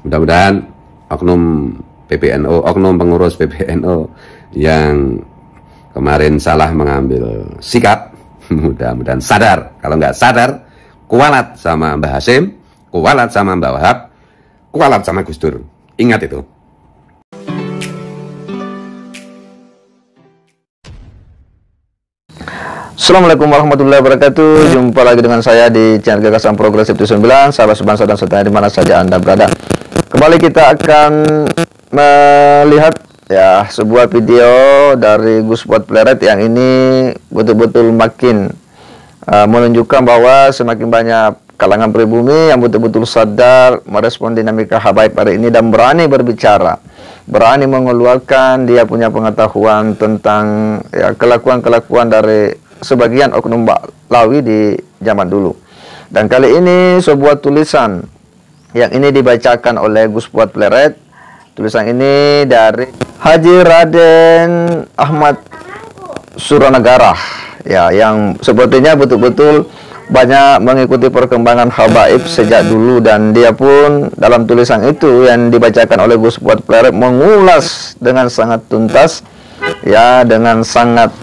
Mudah-mudahan oknum PBNU, oknum pengurus PBNU yang kemarin salah mengambil sikap, mudah-mudahan sadar. Kalau nggak sadar, kualat sama Mbah Hasim, kualat sama Mbah Wahab, kualat sama Gus Dur. Ingat itu. Assalamualaikum warahmatullahi wabarakatuh. Jumpa lagi dengan saya di channel Gagasan Progresif 79. Sahabat sebangsa dan setanah dimana saja Anda berada. Kembali kita akan melihat ya sebuah video dari Gus Fuad Pleret yang ini betul-betul makin menunjukkan bahwa semakin banyak kalangan pribumi yang betul-betul sadar merespon dinamika habaib hari ini dan berani berbicara, berani mengeluarkan dia punya pengetahuan tentang ya kelakuan-kelakuan dari sebagian oknum Ba'lawi di zaman dulu. Dan kali ini sebuah tulisan yang ini dibacakan oleh Gus Fuad Pleret. Tulisan ini dari Haji Raden Ahmad Suranegara ya, yang sepertinya betul-betul banyak mengikuti perkembangan habaib sejak dulu, dan dia pun dalam tulisan itu yang dibacakan oleh Gus Fuad Pleret mengulas dengan sangat tuntas ya, dengan sangat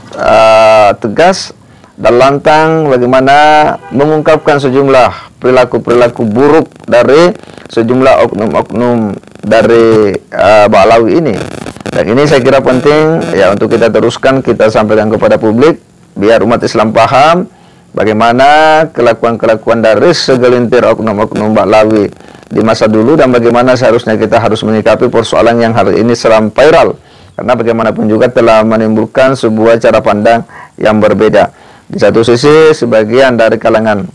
tegas dan lantang bagaimana mengungkapkan sejumlah perilaku-perilaku buruk dari sejumlah oknum-oknum dari Ba'lawi ini. Dan ini saya kira penting ya untuk kita teruskan, kita sampaikan kepada publik biar umat Islam paham bagaimana kelakuan-kelakuan dari segelintir oknum-oknum Ba'lawi di masa dulu, dan bagaimana seharusnya kita harus menyikapi persoalan yang hari ini sedang viral. Karena bagaimanapun juga telah menimbulkan sebuah cara pandang yang berbeda. Di satu sisi, sebagian dari kalangan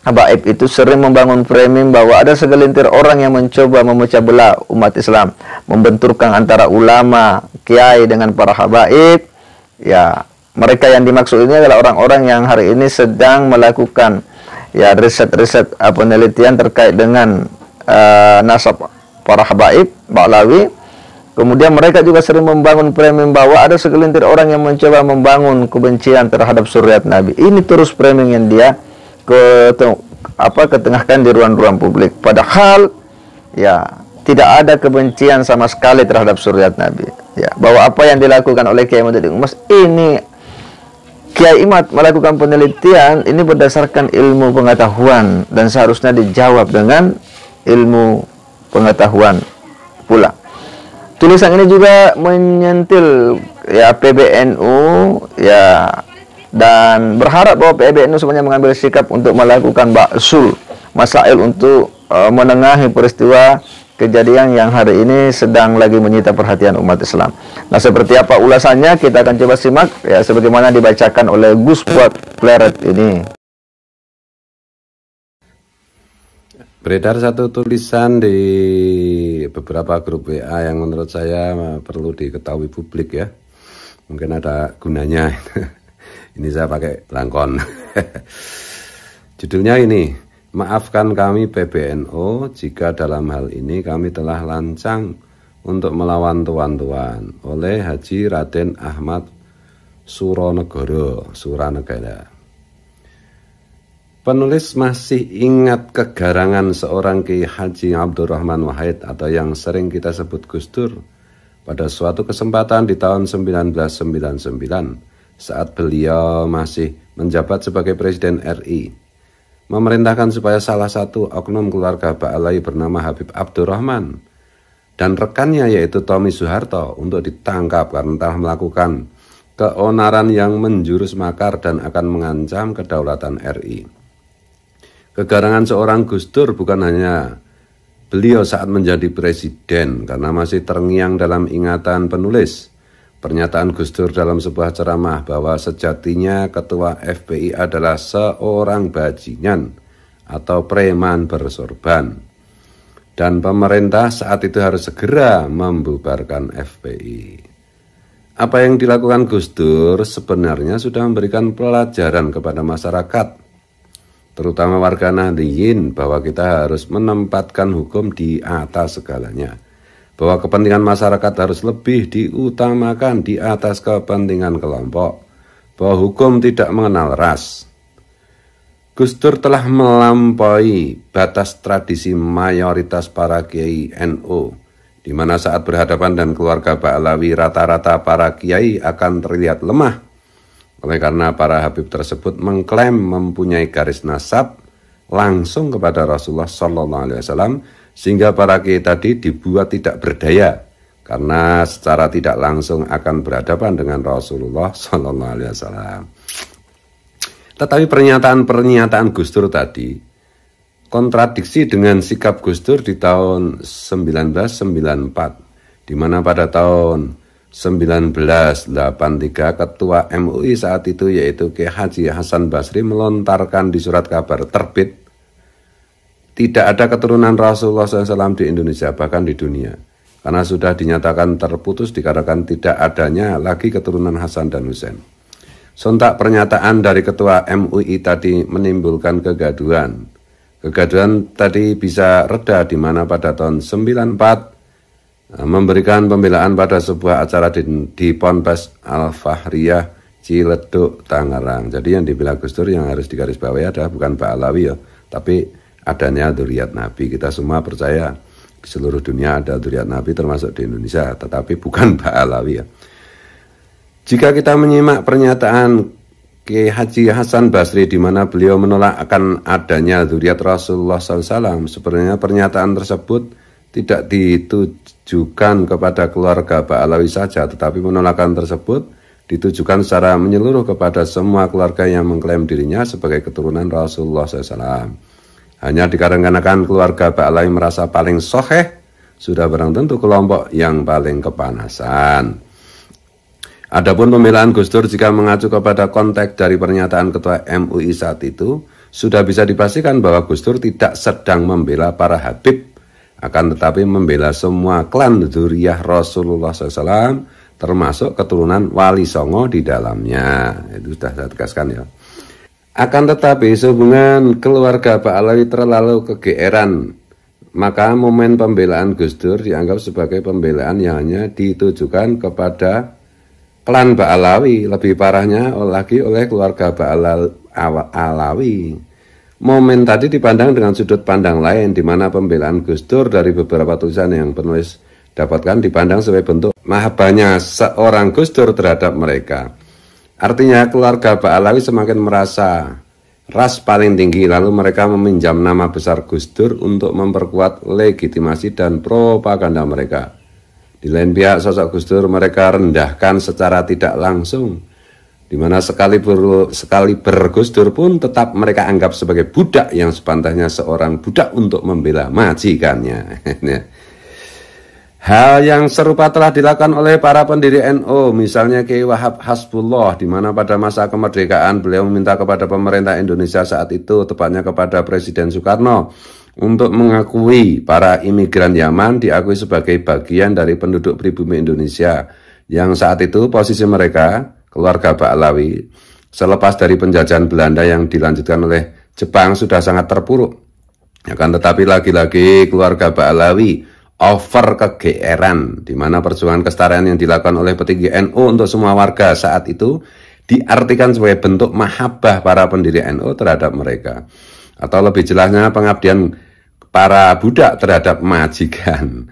habaib itu sering membangun framing bahwa ada segelintir orang yang mencoba memecah belah umat Islam, membenturkan antara ulama, kiai dengan para habaib. Ya, mereka yang dimaksud ini adalah orang-orang yang hari ini sedang melakukan ya riset-riset penelitian terkait dengan nasab para habaib Ba'lawi. Kemudian mereka juga sering membangun framing bahwa ada segelintir orang yang mencoba membangun kebencian terhadap suriat Nabi. Ini terus framing yang dia ketengahkan di ruang-ruang publik. Padahal ya tidak ada kebencian sama sekali terhadap suriat Nabi. Ya, bahwa apa yang dilakukan oleh Kiai Mudin Umas ini, Kiai Imad melakukan penelitian ini berdasarkan ilmu pengetahuan dan seharusnya dijawab dengan ilmu pengetahuan pula. Tulisan ini juga menyentil ya PBNU ya, dan berharap bahwa PBNU sebenarnya mengambil sikap untuk melakukan ba'sul masail untuk menengahi peristiwa kejadian yang hari ini sedang lagi menyita perhatian umat Islam. Nah, seperti apa ulasannya kita akan coba simak ya sebagaimana dibacakan oleh Gus Fuad Pleret ini. Beredar satu tulisan di beberapa grup WA yang menurut saya perlu diketahui publik ya. Mungkin ada gunanya. Ini saya pakai langkon. Judulnya ini, maafkan kami PBNU jika dalam hal ini kami telah lancang untuk melawan tuan-tuan, oleh Haji Raden Ahmad Suranegara. Penulis masih ingat kegarangan seorang Kiai Haji Abdurrahman Wahid atau yang sering kita sebut Gus Dur pada suatu kesempatan di tahun 1999 saat beliau masih menjabat sebagai Presiden RI, memerintahkan supaya salah satu oknum keluarga Ba'lawi bernama Habib Abdurrahman dan rekannya yaitu Tommy Soeharto untuk ditangkap karena telah melakukan keonaran yang menjurus makar dan akan mengancam kedaulatan RI. Kegarangan seorang Gus Dur bukan hanya beliau saat menjadi presiden, karena masih terngiang dalam ingatan penulis pernyataan Gus Dur dalam sebuah ceramah bahwa sejatinya ketua FPI adalah seorang bajingan atau preman bersorban, dan pemerintah saat itu harus segera membubarkan FPI. Apa yang dilakukan Gus Dur sebenarnya sudah memberikan pelajaran kepada masyarakat, terutama warga Nahdliyin, bahwa kita harus menempatkan hukum di atas segalanya, bahwa kepentingan masyarakat harus lebih diutamakan di atas kepentingan kelompok, bahwa hukum tidak mengenal ras. Gus Dur telah melampaui batas tradisi mayoritas para kiai NU, di mana saat berhadapan dan keluarga Ba'alawi rata-rata para kiai akan terlihat lemah. Oleh karena para habib tersebut mengklaim mempunyai garis nasab langsung kepada Rasulullah SAW, sehingga para kiai tadi dibuat tidak berdaya karena secara tidak langsung akan berhadapan dengan Rasulullah SAW. Tetapi pernyataan-pernyataan Gus Dur tadi kontradiksi dengan sikap Gus Dur di tahun 1994, di mana pada tahun 1983 Ketua MUI saat itu yaitu Kiai Haji Hasan Basri melontarkan di surat kabar terbit, tidak ada keturunan Rasulullah SAW di Indonesia, bahkan di dunia, karena sudah dinyatakan terputus dikarenakan tidak adanya lagi keturunan Hasan dan Husain. Sontak pernyataan dari Ketua MUI tadi menimbulkan kegaduhan. Kegaduhan tadi bisa reda di mana pada tahun 94 memberikan pembelaan pada sebuah acara di Ponpes Al-Fahriyah Ciledug, Tangerang. Jadi yang dibela Gus Dur yang harus digarisbawahi adalah bukan Ba'alawi ya, tapi adanya dzurriat Nabi. Kita semua percaya di seluruh dunia ada dzurriat Nabi termasuk di Indonesia, tetapi bukan Ba'alawi ya. Jika kita menyimak pernyataan Kiai Haji Hasan Basri di mana beliau menolak akan adanya dzurriat Rasulullah SAW, sebenarnya pernyataan tersebut tidak ditujukan kepada keluarga Ba'alawi saja, tetapi penolakan tersebut ditujukan secara menyeluruh kepada semua keluarga yang mengklaim dirinya sebagai keturunan Rasulullah SAW. Hanya dikarenakan keluarga Ba'alawi merasa paling soheh, sudah barang tentu kelompok yang paling kepanasan. Adapun pembelaan Gus Dur jika mengacu kepada konteks dari pernyataan Ketua MUI saat itu, sudah bisa dipastikan bahwa Gus Dur tidak sedang membela para habib, akan tetapi membela semua klan dzurriyah Rasulullah SAW, termasuk keturunan Wali Songo di dalamnya. Itu sudah saya tegaskan ya. Akan tetapi sehubungan keluarga Ba'alawi terlalu kegeeran, maka momen pembelaan Gus Dur dianggap sebagai pembelaan yang hanya ditujukan kepada klan Ba'alawi, lebih parahnya lagi oleh keluarga Ba'alawi. Momen tadi dipandang dengan sudut pandang lain, di mana pembelaan Gus Dur dari beberapa tulisan yang penulis dapatkan dipandang sebagai bentuk mahabbahnya seorang Gus Dur terhadap mereka. Artinya keluarga Ba'alawi semakin merasa ras paling tinggi, lalu mereka meminjam nama besar Gus Dur untuk memperkuat legitimasi dan propaganda mereka. Di lain pihak, sosok Gus Dur mereka rendahkan secara tidak langsung, di mana sekali Gus Dur pun tetap mereka anggap sebagai budak yang sepantasnya seorang budak untuk membela majikannya. Hal yang serupa telah dilakukan oleh para pendiri NU, misalnya Kiai Wahab Hasbullah, di mana pada masa kemerdekaan beliau meminta kepada pemerintah Indonesia saat itu, tepatnya kepada Presiden Soekarno, untuk mengakui para imigran Yaman diakui sebagai bagian dari penduduk pribumi Indonesia, yang saat itu posisi mereka, keluarga Ba'alawi, selepas dari penjajahan Belanda yang dilanjutkan oleh Jepang sudah sangat terpuruk. Akan tetapi lagi-lagi keluarga Ba'alawi over kegeeran, di mana perjuangan kesetaraan yang dilakukan oleh petinggi NU untuk semua warga saat itu diartikan sebagai bentuk mahabbah para pendiri NU terhadap mereka. Atau lebih jelasnya pengabdian para budak terhadap majikan.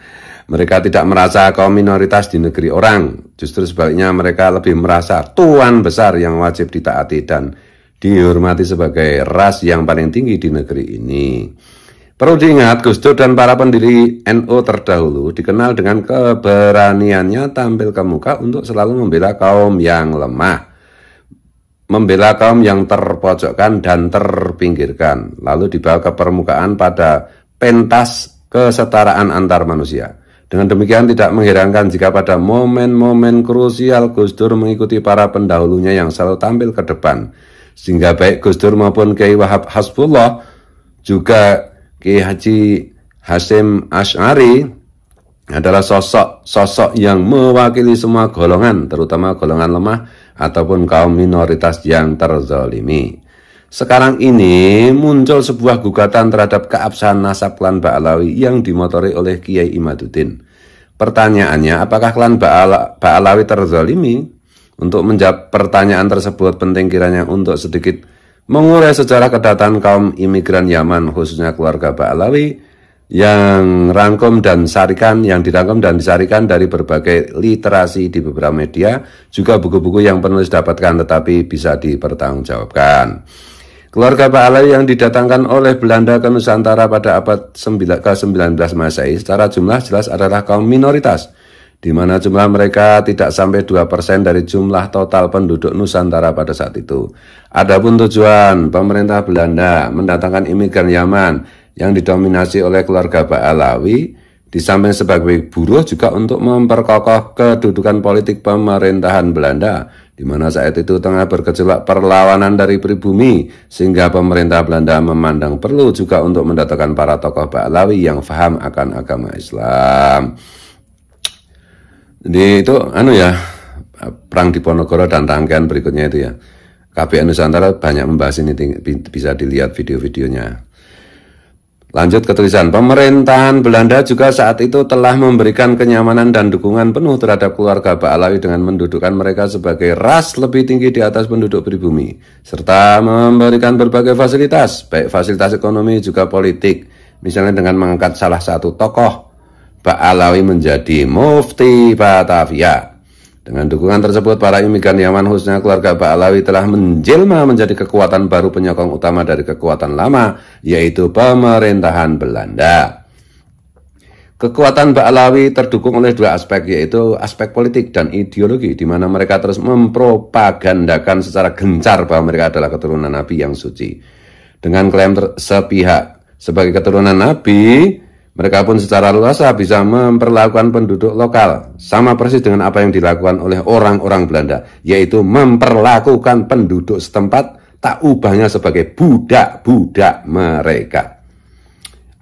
Mereka tidak merasa kaum minoritas di negeri orang, justru sebaliknya mereka lebih merasa tuan besar yang wajib ditaati dan dihormati sebagai ras yang paling tinggi di negeri ini. Perlu diingat, Gus Dur dan para pendiri NU terdahulu dikenal dengan keberaniannya tampil ke muka untuk selalu membela kaum yang lemah, membela kaum yang terpojokkan dan terpinggirkan, lalu dibawa ke permukaan pada pentas kesetaraan antar manusia. Dengan demikian tidak mengherankan jika pada momen-momen krusial Gus Dur mengikuti para pendahulunya yang selalu tampil ke depan, sehingga baik Gus Dur maupun Kiai Wahab Hasbullah, juga Kiai Haji Hasyim Asy'ari adalah sosok yang mewakili semua golongan, terutama golongan lemah ataupun kaum minoritas yang terzalimi. Sekarang ini muncul sebuah gugatan terhadap keabsahan nasab klan Ba'alawi yang dimotori oleh Kiai Imaduddin. Pertanyaannya, apakah klan Ba'alawi terzalimi? Untuk menjawab pertanyaan tersebut penting kiranya untuk sedikit mengurai sejarah kedatangan kaum imigran Yaman, khususnya keluarga Ba'alawi, yang dirangkum dan disarikan dari berbagai literasi di beberapa media, juga buku-buku yang penulis dapatkan tetapi bisa dipertanggungjawabkan. Keluarga Ba'alawi yang didatangkan oleh Belanda ke Nusantara pada abad ke-19 Masehi secara jumlah jelas adalah kaum minoritas, di mana jumlah mereka tidak sampai 2% dari jumlah total penduduk Nusantara pada saat itu. Adapun tujuan pemerintah Belanda mendatangkan imigran Yaman yang didominasi oleh keluarga Ba'alawi, di samping sebagai buruh juga untuk memperkokoh kedudukan politik pemerintahan Belanda, di mana saat itu tengah bergejolak perlawanan dari pribumi, sehingga pemerintah Belanda memandang perlu juga untuk mendatangkan para tokoh Ba'alawi yang paham akan agama Islam. Jadi itu Perang Diponegoro dan rangkaian berikutnya itu ya. KBN Nusantara banyak membahas ini, bisa dilihat video-videonya. Lanjut ke tulisan. Pemerintahan Belanda juga saat itu telah memberikan kenyamanan dan dukungan penuh terhadap keluarga Ba'alawi dengan mendudukkan mereka sebagai ras lebih tinggi di atas penduduk pribumi, serta memberikan berbagai fasilitas, baik fasilitas ekonomi juga politik, misalnya dengan mengangkat salah satu tokoh Ba'alawi menjadi mufti Batavia. Dengan dukungan tersebut, para imigran Yaman khususnya keluarga Ba'alawi telah menjelma menjadi kekuatan baru penyokong utama dari kekuatan lama, yaitu pemerintahan Belanda. Kekuatan Ba'alawi terdukung oleh dua aspek, yaitu aspek politik dan ideologi, di mana mereka terus mempropagandakan secara gencar bahwa mereka adalah keturunan Nabi yang suci. Dengan klaim sepihak sebagai keturunan Nabi, mereka pun secara luasa bisa memperlakukan penduduk lokal sama persis dengan apa yang dilakukan oleh orang-orang Belanda, yaitu memperlakukan penduduk setempat tak ubahnya sebagai budak-budak mereka.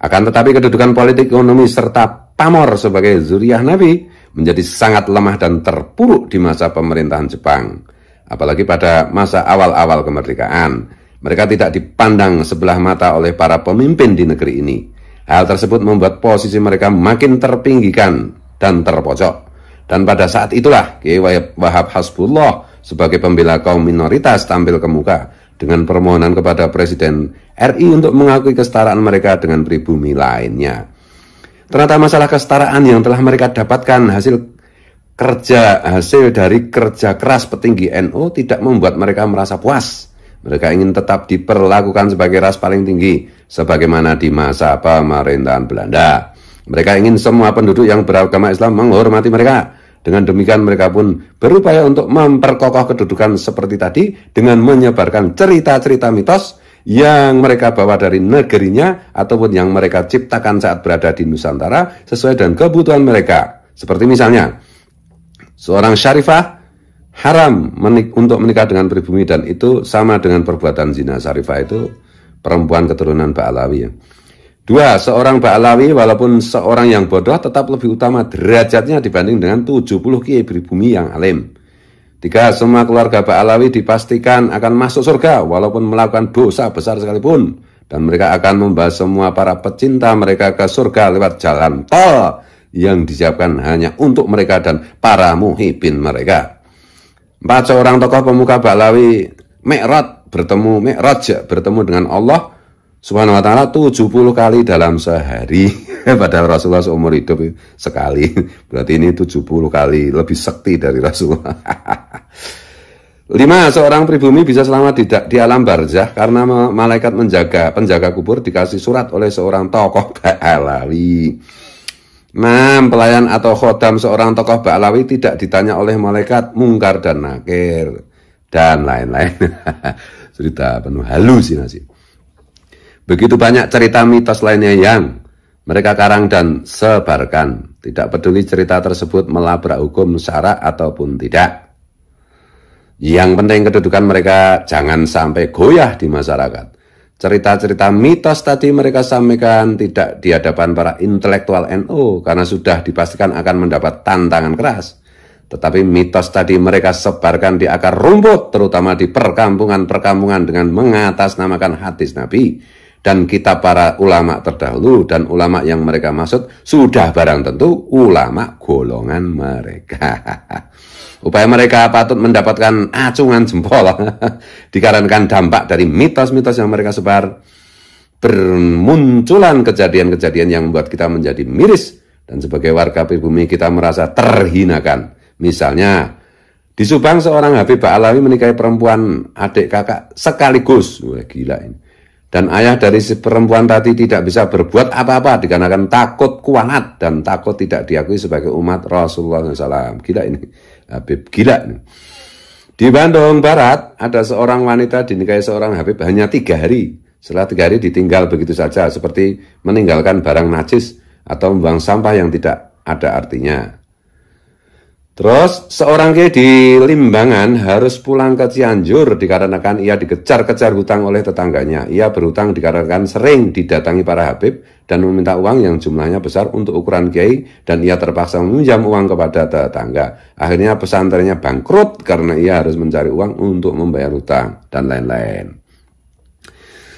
Akan tetapi kedudukan politik, ekonomi, serta pamor sebagai zuriyah Nabi menjadi sangat lemah dan terpuruk di masa pemerintahan Jepang. Apalagi pada masa awal-awal kemerdekaan, mereka tidak dipandang sebelah mata oleh para pemimpin di negeri ini. Hal tersebut membuat posisi mereka makin terpinggirkan dan terpojok. Dan pada saat itulah Kiai Wahab Hasbullah sebagai pembela kaum minoritas tampil ke muka dengan permohonan kepada Presiden RI untuk mengakui kesetaraan mereka dengan pribumi lainnya. Ternyata masalah kesetaraan yang telah mereka dapatkan hasil dari kerja keras petinggi NU tidak membuat mereka merasa puas. Mereka ingin tetap diperlakukan sebagai ras paling tinggi, sebagaimana di masa pemerintahan Belanda. Mereka ingin semua penduduk yang beragama Islam menghormati mereka. Dengan demikian mereka pun berupaya untuk memperkokoh kedudukan seperti tadi dengan menyebarkan cerita-cerita mitos yang mereka bawa dari negerinya ataupun yang mereka ciptakan saat berada di Nusantara sesuai dengan kebutuhan mereka. Seperti misalnya, seorang syarifah haram untuk menikah dengan pribumi, dan itu sama dengan perbuatan zina. Syarifah itu perempuan keturunan Ba'alawi ya. 2. Seorang Ba'alawi walaupun seorang yang bodoh tetap lebih utama derajatnya dibanding dengan 70 kiai pribumi yang alim. 3. Semua keluarga Ba'alawi dipastikan akan masuk surga walaupun melakukan dosa besar sekalipun, dan mereka akan membawa semua para pecinta mereka ke surga lewat jalan tol yang disiapkan hanya untuk mereka dan para muhibin mereka. 4. Seorang tokoh pemuka Ba'alawi Mi'raj bertemu dengan Allah Subhanahu wa ta'ala 70 kali dalam sehari. Padahal Rasulullah seumur hidup sekali. Berarti ini 70 kali lebih sakti dari Rasulullah. 5. Seorang pribumi bisa selamat di alam barzah karena malaikat penjaga kubur dikasih surat oleh seorang tokoh Ba'alawi. 6. Pelayan atau khodam seorang tokoh Ba'alawi tidak ditanya oleh malaikat mungkar dan nakir, dan lain-lain. Cerita penuh halusinasi. Begitu banyak cerita mitos lainnya yang mereka karang dan sebarkan. Tidak peduli cerita tersebut melabrak hukum syara ataupun tidak. Yang penting kedudukan mereka jangan sampai goyah di masyarakat. Cerita-cerita mitos tadi mereka sampaikan tidak di hadapan para intelektual NU karena sudah dipastikan akan mendapat tantangan keras. Tetapi mitos tadi mereka sebarkan di akar rumput, terutama di perkampungan-perkampungan dengan mengatasnamakan hadis Nabi dan kitab para ulama terdahulu, dan ulama yang mereka maksud sudah barang tentu ulama golongan mereka. Upaya mereka patut mendapatkan acungan jempol dikarenakan dampak dari mitos-mitos yang mereka sebar. Bermunculan kejadian-kejadian yang membuat kita menjadi miris dan sebagai warga pribumi kita merasa terhinakan. Misalnya, di Subang seorang Habib Ba'alawi menikahi perempuan adik kakak sekaligus. Wah, gila ini. Dan ayah dari si perempuan tadi tidak bisa berbuat apa-apa dikarenakan takut kualat dan takut tidak diakui sebagai umat Rasulullah SAW. Gila ini, Habib gila ini. Di Bandung Barat ada seorang wanita dinikahi seorang Habib hanya 3 hari. Setelah 3 hari ditinggal begitu saja, seperti meninggalkan barang najis atau membuang sampah yang tidak ada artinya. Terus seorang kiai di Limbangan harus pulang ke Cianjur dikarenakan ia dikejar-kejar hutang oleh tetangganya. Ia berhutang dikarenakan sering didatangi para habib dan meminta uang yang jumlahnya besar untuk ukuran kiai dan ia terpaksa meminjam uang kepada tetangga. Akhirnya pesantrennya bangkrut karena ia harus mencari uang untuk membayar hutang dan lain-lain.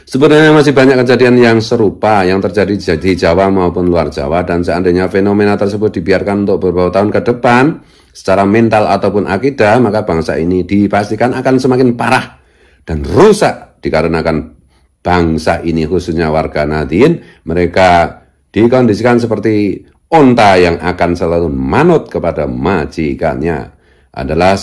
Sebenarnya masih banyak kejadian yang serupa yang terjadi di Jawa maupun luar Jawa dan seandainya fenomena tersebut dibiarkan untuk beberapa tahun ke depan secara mental ataupun akidah, maka bangsa ini dipastikan akan semakin parah dan rusak dikarenakan bangsa ini khususnya warga Nahdien mereka dikondisikan seperti onta yang akan selalu manut kepada majikannya. Adalah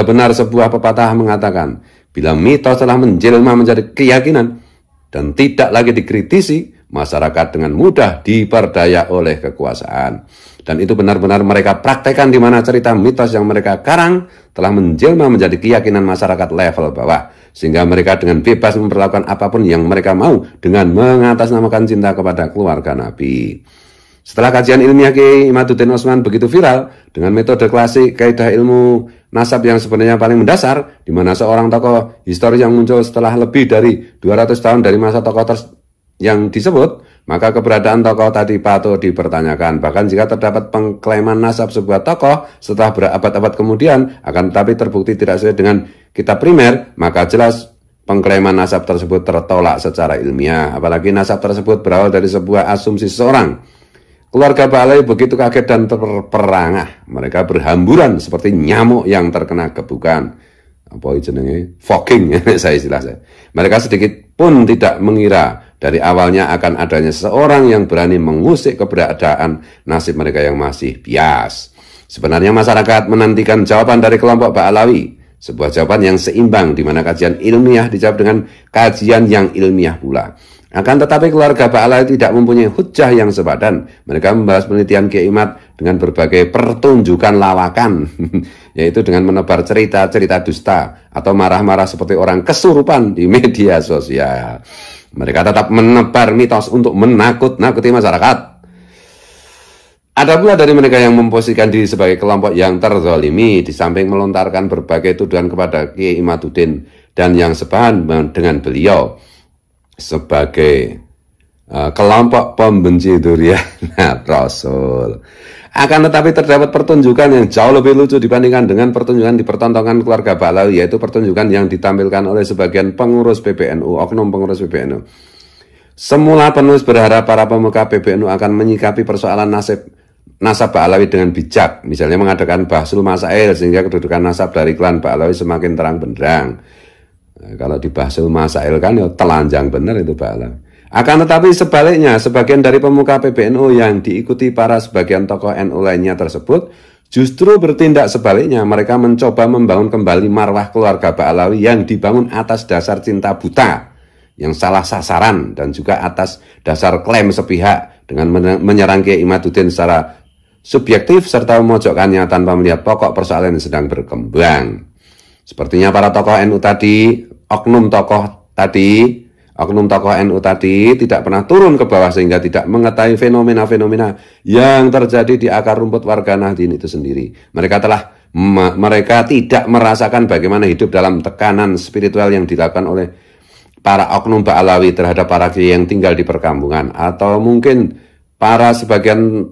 benar sebuah pepatah mengatakan, bila mitos telah menjelma menjadi keyakinan dan tidak lagi dikritisi, masyarakat dengan mudah diperdaya oleh kekuasaan. Dan itu benar-benar mereka praktekkan di mana cerita mitos yang mereka karang telah menjelma menjadi keyakinan masyarakat level bawah. Sehingga mereka dengan bebas memperlakukan apapun yang mereka mau dengan mengatasnamakan cinta kepada keluarga Nabi. Setelah kajian ilmiah Kiai Imaduddin Utsman begitu viral dengan metode klasik kaidah ilmu nasab yang sebenarnya paling mendasar, di mana seorang tokoh historis yang muncul setelah lebih dari 200 tahun dari masa tokoh yang disebut, maka keberadaan tokoh tadi patut dipertanyakan. Bahkan jika terdapat pengklaiman nasab sebuah tokoh setelah berabad-abad kemudian, akan tetapi terbukti tidak sesuai dengan kitab primer, maka jelas pengklaiman nasab tersebut tertolak secara ilmiah. Apalagi nasab tersebut berawal dari sebuah asumsi seseorang. Keluarga Ba'alawi begitu kaget dan terperangah. Mereka berhamburan seperti nyamuk yang terkena gebukan. Apa jenenge? Fogging, saya istilah saya. Mereka sedikit pun tidak mengira dari awalnya akan adanya seseorang yang berani mengusik keberadaan nasib mereka yang masih bias. Sebenarnya masyarakat menantikan jawaban dari kelompok Ba'alawi. Sebuah jawaban yang seimbang di mana kajian ilmiah dijawab dengan kajian yang ilmiah pula. Akan tetapi keluarga Ba'alawi tidak mempunyai hujah yang sepadan. Mereka membahas penelitian Kiai Imad dengan berbagai pertunjukan lawakan, yaitu dengan menebar cerita-cerita dusta atau marah-marah seperti orang kesurupan di media sosial. Mereka tetap menebar mitos untuk menakut-nakuti masyarakat. Ada pula dari mereka yang memposisikan diri sebagai kelompok yang terzalimi, di samping melontarkan berbagai tuduhan kepada Kiai Imaduddin dan yang sepadan dengan beliau sebagai kelompok pembenci durian Rasul. Akan tetapi terdapat pertunjukan yang jauh lebih lucu dibandingkan dengan pertunjukan dipertontonkan keluarga Ba'alawi, yaitu pertunjukan yang ditampilkan oleh sebagian pengurus PBNU, oknum pengurus PBNU. Semula penulis berharap para pemuka PBNU akan menyikapi persoalan nasab Ba'alawi dengan bijak, misalnya mengadakan bahsul masail sehingga kedudukan nasab dari klan Ba'alawi semakin terang benderang. Kalau di bahsul masail kan ya telanjang benar itu Ba'alawi. Akan tetapi sebaliknya, sebagian dari pemuka PBNU yang diikuti para sebagian tokoh NU lainnya tersebut justru bertindak sebaliknya. Mereka mencoba membangun kembali marwah keluarga Ba'alawi yang dibangun atas dasar cinta buta yang salah sasaran dan juga atas dasar klaim sepihak dengan menyerang Kiai Imaduddin secara subjektif serta memojokkannya tanpa melihat pokok persoalan yang sedang berkembang. Sepertinya para tokoh NU tadi, oknum tokoh NU tadi tidak pernah turun ke bawah sehingga tidak mengetahui fenomena-fenomena yang terjadi di akar rumput warga Nahdien itu sendiri. Mereka tidak merasakan bagaimana hidup dalam tekanan spiritual yang dilakukan oleh para oknum Ba'alawi terhadap para kiai yang tinggal di perkampungan, atau mungkin para sebagian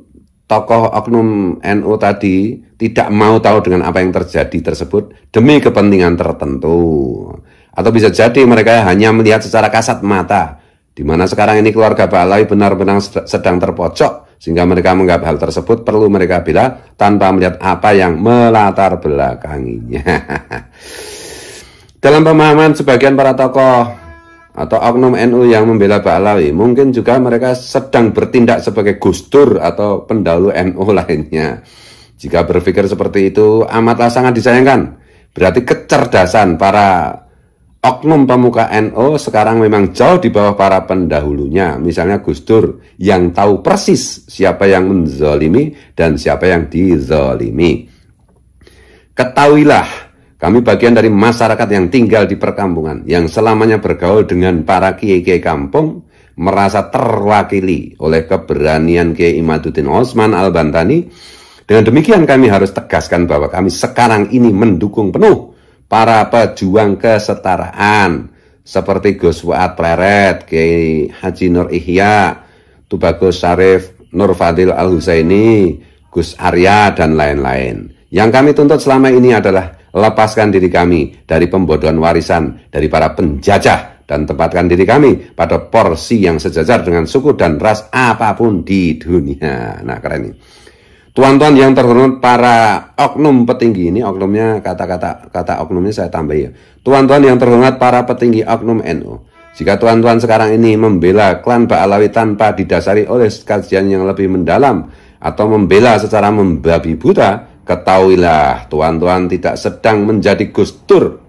tokoh oknum NU tadi tidak mau tahu dengan apa yang terjadi tersebut demi kepentingan tertentu. Atau bisa jadi mereka hanya melihat secara kasat mata, di mana sekarang ini keluarga Ba'alawi benar-benar sedang terpojok Sehingga mereka menganggap hal tersebut perlu mereka bela tanpa melihat apa yang melatar belakanginya. Dalam pemahaman sebagian para tokoh atau oknum NU yang membela Ba'alawi, mungkin juga mereka sedang bertindak sebagai Gus Dur atau pendahulu NU lainnya. Jika berpikir seperti itu amatlah sangat disayangkan. Berarti kecerdasan para oknum pemuka NU sekarang memang jauh di bawah para pendahulunya. Misalnya Gus Dur yang tahu persis siapa yang menzalimi dan siapa yang dizalimi. Ketahuilah, kami bagian dari masyarakat yang tinggal di perkampungan, yang selamanya bergaul dengan para kiai-kiai kampung, merasa terwakili oleh keberanian Kiai Imaduddin Osman Al-Bantani. Dengan demikian kami harus tegaskan bahwa kami sekarang ini mendukung penuh para pejuang kesetaraan seperti Gus Fuad Pleret, Kiai Haji Nur Ihya, Tubagus Syarif Nur Fadil Al-Husaini, Gus Arya, dan lain-lain. Yang kami tuntut selama ini adalah lepaskan diri kami dari pembodohan warisan dari para penjajah dan tempatkan diri kami pada porsi yang sejajar dengan suku dan ras apapun di dunia. Nah, keren ini. Tuan-tuan yang terhormat para oknum petinggi, ini oknumnya kata oknumnya saya tambah ya. Tuan-tuan yang terhormat para petinggi oknum NU. Jika tuan-tuan sekarang ini membela klan Ba'alawi tanpa didasari oleh kajian yang lebih mendalam atau membela secara membabi buta, ketahuilah tuan-tuan tidak sedang menjadi Gus Dur,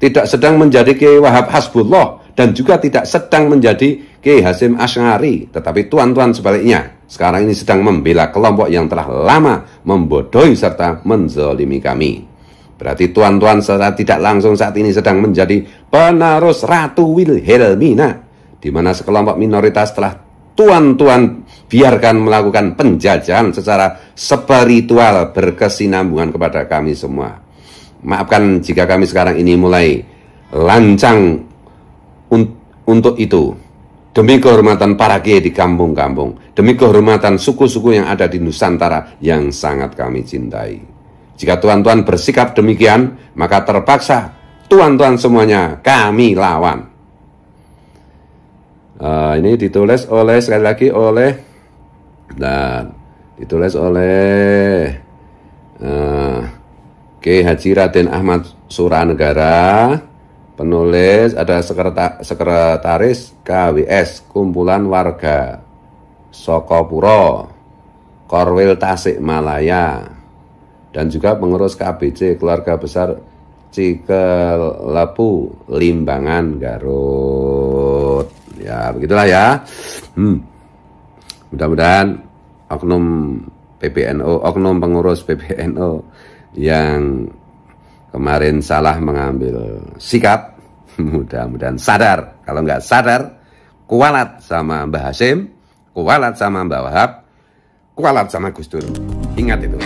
tidak sedang menjadi Kiai Wahab Hasbullah, dan juga tidak sedang menjadi Kiai Hasyim Asy'ari, tetapi tuan-tuan sebaliknya sekarang ini sedang membela kelompok yang telah lama membodohi serta menzalimi kami. Berarti tuan-tuan secara tidak langsung saat ini sedang menjadi penerus Ratu Wilhelmina, di mana sekelompok minoritas telah tuan-tuan biarkan melakukan penjajahan secara spiritual berkesinambungan kepada kami semua. Maafkan jika kami sekarang ini mulai lancang untuk itu. Demi kehormatan para kiai di kampung-kampung, demi kehormatan suku-suku yang ada di Nusantara yang sangat kami cintai. Jika tuan-tuan bersikap demikian, maka terpaksa tuan-tuan semuanya kami lawan. Ini ditulis oleh, sekali lagi oleh, dan ditulis oleh Kiai Haji Raden Ahmad Suranegara. Penulis ada sekretaris KWS Kumpulan Warga Sokopuro, Korwil Tasikmalaya, dan juga pengurus KBC Keluarga Besar Cikelepu Limbangan Garut. Ya begitulah ya. Mudah-mudahan oknum PBNU, oknum pengurus PBNU yang kemarin salah mengambil sikap, mudah-mudahan sadar. Kalau nggak sadar, kualat sama Mbah Hasyim, kualat sama Mbah Wahab, kualat sama Gus Dur. Ingat itu.